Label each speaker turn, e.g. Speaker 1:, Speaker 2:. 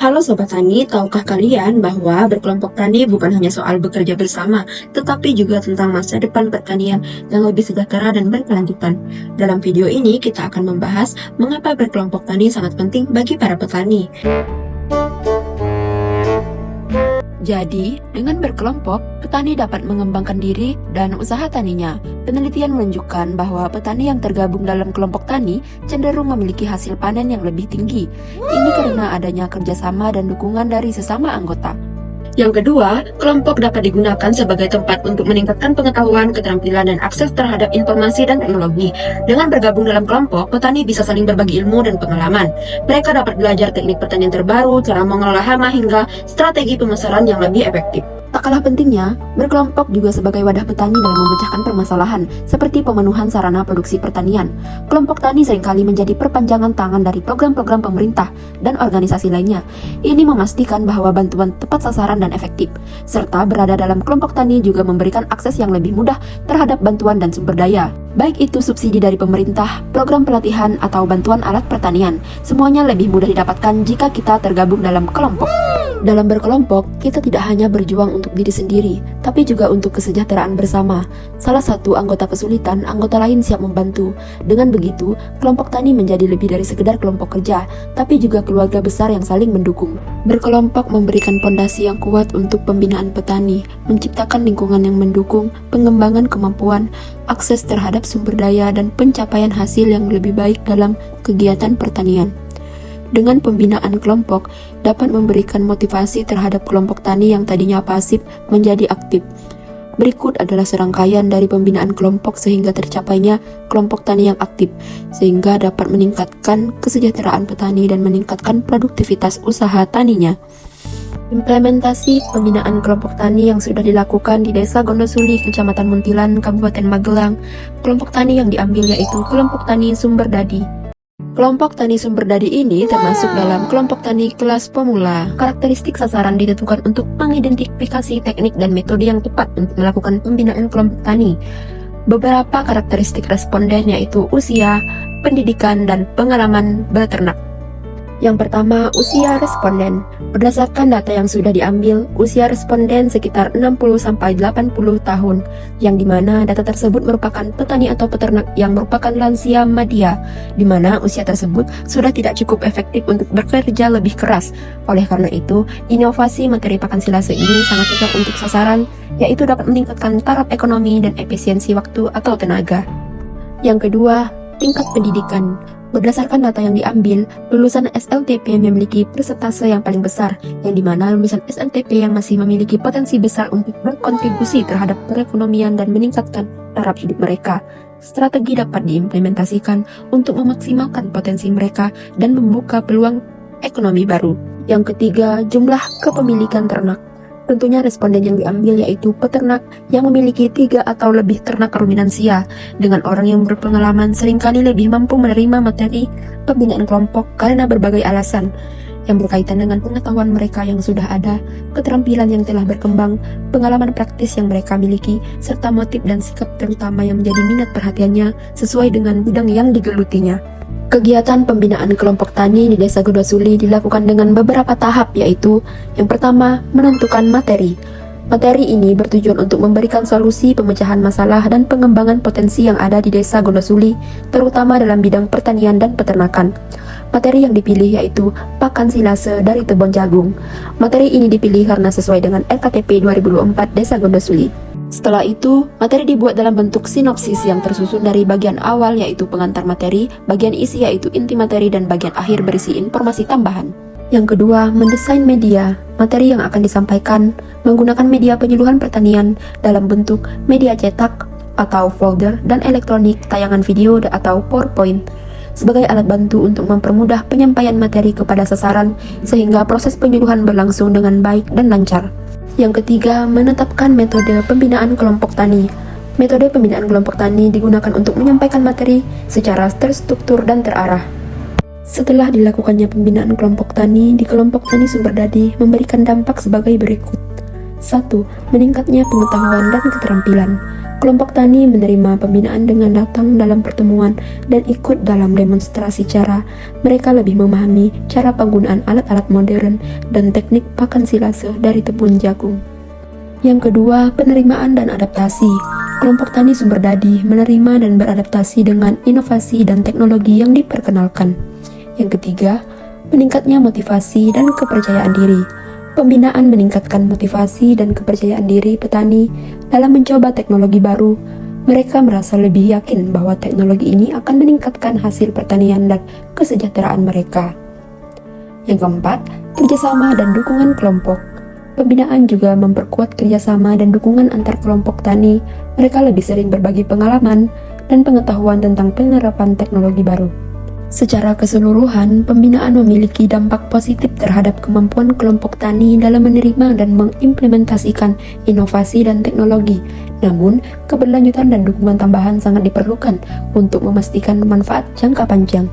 Speaker 1: Halo Sobat Tani, tahukah kalian bahwa berkelompok tani bukan hanya soal bekerja bersama, tetapi juga tentang masa depan pertanian yang lebih sejahtera dan berkelanjutan. Dalam video ini kita akan membahas mengapa berkelompok tani sangat penting bagi para petani. Jadi, dengan berkelompok, petani dapat mengembangkan diri dan usaha taninya. Penelitian menunjukkan bahwa petani yang tergabung dalam kelompok tani cenderung memiliki hasil panen yang lebih tinggi. Ini karena adanya kerjasama dan dukungan dari sesama anggota. Yang kedua, kelompok dapat digunakan sebagai tempat untuk meningkatkan pengetahuan, keterampilan, dan akses terhadap informasi dan teknologi. Dengan bergabung dalam kelompok, petani bisa saling berbagi ilmu dan pengalaman. Mereka dapat belajar teknik pertanian terbaru, cara mengelola hama, hingga strategi pemasaran yang lebih efektif. Tak kalah pentingnya, berkelompok juga sebagai wadah petani dalam memecahkan permasalahan, seperti pemenuhan sarana produksi pertanian. Kelompok tani seringkali menjadi perpanjangan tangan dari program-program pemerintah dan organisasi lainnya. Ini memastikan bahwa bantuan tepat sasaran dan efektif, serta berada dalam kelompok tani juga memberikan akses yang lebih mudah terhadap bantuan dan sumber daya. Baik itu subsidi dari pemerintah, program pelatihan, atau bantuan alat pertanian, semuanya lebih mudah didapatkan jika kita tergabung dalam kelompok. Dalam berkelompok, kita tidak hanya berjuang untuk diri sendiri, tapi juga untuk kesejahteraan bersama. Salah satu anggota kesulitan, anggota lain siap membantu. Dengan begitu, kelompok tani menjadi lebih dari sekedar kelompok kerja, tapi juga keluarga besar yang saling mendukung. Berkelompok memberikan fondasi yang kuat untuk pembinaan petani, menciptakan lingkungan yang mendukung, pengembangan kemampuan, akses terhadap sumber daya, dan pencapaian hasil yang lebih baik dalam kegiatan pertanian. Dengan pembinaan kelompok, dapat memberikan motivasi terhadap kelompok tani yang tadinya pasif menjadi aktif. Berikut adalah serangkaian dari pembinaan kelompok sehingga tercapainya kelompok tani yang aktif, sehingga dapat meningkatkan kesejahteraan petani dan meningkatkan produktivitas usaha taninya. Implementasi pembinaan kelompok tani yang sudah dilakukan di Desa Gondosuli, Kecamatan Muntilan, Kabupaten Magelang. Kelompok tani yang diambil yaitu kelompok tani sumber dadi. Kelompok tani sumber dadi ini termasuk dalam kelompok tani kelas pemula. Karakteristik sasaran ditentukan untuk mengidentifikasi teknik dan metode yang tepat untuk melakukan pembinaan kelompok tani. Beberapa karakteristik responden yaitu usia, pendidikan, dan pengalaman beternak. Yang pertama, usia responden. Berdasarkan data yang sudah diambil, usia responden sekitar 60-80 tahun, yang dimana data tersebut merupakan petani atau peternak yang merupakan lansia madya, dimana usia tersebut sudah tidak cukup efektif untuk bekerja lebih keras. Oleh karena itu, inovasi materi pakan silase ini sangat cocok untuk sasaran, yaitu dapat meningkatkan taraf ekonomi dan efisiensi waktu atau tenaga. Yang kedua, tingkat pendidikan. Berdasarkan data yang diambil, lulusan SLTP memiliki persentase yang paling besar, yang dimana lulusan SLTP yang masih memiliki potensi besar untuk berkontribusi terhadap perekonomian dan meningkatkan taraf hidup mereka. Strategi dapat diimplementasikan untuk memaksimalkan potensi mereka dan membuka peluang ekonomi baru. Yang ketiga, jumlah kepemilikan ternak. Tentunya responden yang diambil yaitu peternak yang memiliki 3 atau lebih ternak ruminansia. Dengan orang yang berpengalaman seringkali lebih mampu menerima materi pembinaan kelompok karena berbagai alasan yang berkaitan dengan pengetahuan mereka yang sudah ada, keterampilan yang telah berkembang, pengalaman praktis yang mereka miliki, serta motif dan sikap terutama yang menjadi minat perhatiannya sesuai dengan bidang yang digelutinya. Kegiatan pembinaan kelompok tani di Desa Gondosuli dilakukan dengan beberapa tahap, yaitu yang pertama, menentukan materi. Materi ini bertujuan untuk memberikan solusi pemecahan masalah dan pengembangan potensi yang ada di Desa Gondosuli, terutama dalam bidang pertanian dan peternakan. Materi yang dipilih yaitu pakan silase dari Tebon Jagung. Materi ini dipilih karena sesuai dengan LKTP 2024 Desa Gondosuli. Setelah itu, materi dibuat dalam bentuk sinopsis yang tersusun dari bagian awal yaitu pengantar materi, bagian isi yaitu inti materi, dan bagian akhir berisi informasi tambahan. Yang kedua, mendesain media. Materi yang akan disampaikan menggunakan media penyuluhan pertanian dalam bentuk media cetak atau folder dan elektronik, tayangan video atau PowerPoint sebagai alat bantu untuk mempermudah penyampaian materi kepada sasaran sehingga proses penyuluhan berlangsung dengan baik dan lancar. Yang ketiga, menetapkan metode pembinaan kelompok tani. Metode pembinaan kelompok tani digunakan untuk menyampaikan materi secara terstruktur dan terarah. Setelah dilakukannya pembinaan kelompok tani di kelompok tani sumber dadi memberikan dampak sebagai berikut. 1. Meningkatnya pengetahuan dan keterampilan. Kelompok tani menerima pembinaan dengan datang dalam pertemuan dan ikut dalam demonstrasi cara. Mereka lebih memahami cara penggunaan alat-alat modern dan teknik pakan silase dari tepung jagung. Yang kedua, penerimaan dan adaptasi. Kelompok tani sumber dadi menerima dan beradaptasi dengan inovasi dan teknologi yang diperkenalkan. Yang ketiga, meningkatnya motivasi dan kepercayaan diri. Pembinaan meningkatkan motivasi dan kepercayaan diri petani dalam mencoba teknologi baru. Mereka merasa lebih yakin bahwa teknologi ini akan meningkatkan hasil pertanian dan kesejahteraan mereka. Yang keempat, kerjasama dan dukungan kelompok. Pembinaan juga memperkuat kerjasama dan dukungan antar kelompok tani. Mereka lebih sering berbagi pengalaman dan pengetahuan tentang penerapan teknologi baru. Secara keseluruhan, pembinaan memiliki dampak positif terhadap kemampuan kelompok tani dalam menerima dan mengimplementasikan inovasi dan teknologi. Namun, keberlanjutan dan dukungan tambahan sangat diperlukan untuk memastikan manfaat jangka panjang.